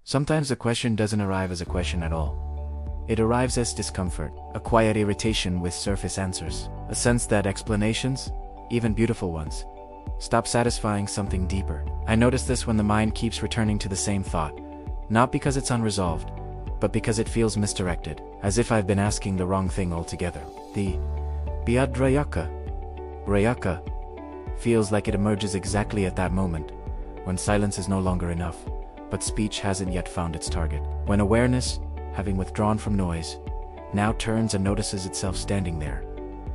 Sometimes a question doesn't arrive as a question at all. It arrives as discomfort, a quiet irritation with surface answers, a sense that explanations, even beautiful ones, stop satisfying something deeper. I notice this when the mind keeps returning to the same thought, not because it's unresolved, but because it feels misdirected, as if I've been asking the wrong thing altogether. The Brihadaranyaka feels like it emerges exactly at that moment, when silence is no longer enough, but speech hasn't yet found its target. When awareness, having withdrawn from noise, now turns and notices itself standing there,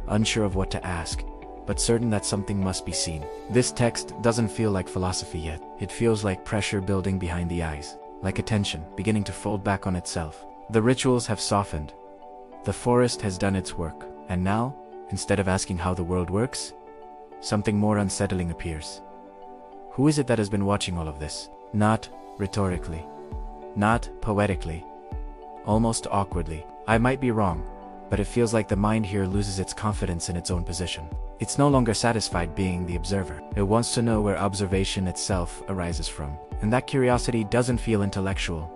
unsure of what to ask, but certain that something must be seen. This text doesn't feel like philosophy yet. It feels like pressure building behind the eyes, like attention beginning to fold back on itself. The rituals have softened. The forest has done its work, and now, instead of asking how the world works, something more unsettling appears. Who is it that has been watching all of this? Not rhetorically, not poetically, almost awkwardly. I might be wrong, but it feels like the mind here loses its confidence in its own position. It's no longer satisfied being the observer. It wants to know where observation itself arises from. And that curiosity doesn't feel intellectual.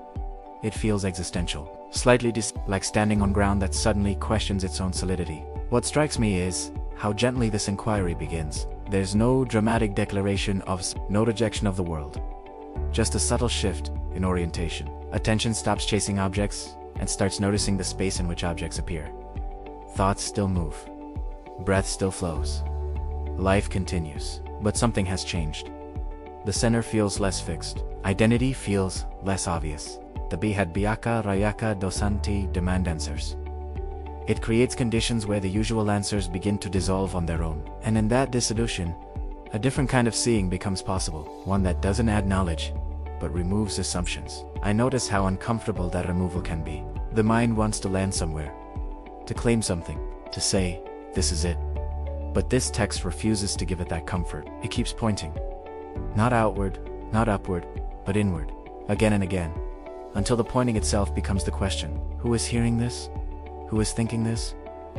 It feels existential, slightly like standing on ground that suddenly questions its own solidity. What strikes me is how gently this inquiry begins. There's no dramatic declaration no rejection of the world. Just a subtle shift in orientation. Attention stops chasing objects and starts noticing the space in which objects appear. Thoughts still move. Breath still flows. Life continues. But something has changed. The center feels less fixed. Identity feels less obvious. The Vedanta dosanti demand answers. It creates conditions where the usual answers begin to dissolve on their own. And in that dissolution, a different kind of seeing becomes possible. One that doesn't add knowledge, but removes assumptions. I notice how uncomfortable that removal can be. The mind wants to land somewhere, to claim something, to say, this is it. But this text refuses to give it that comfort. It keeps pointing. Not outward, not upward, but inward, again and again, until the pointing itself becomes the question. Who is hearing this? Who is thinking this?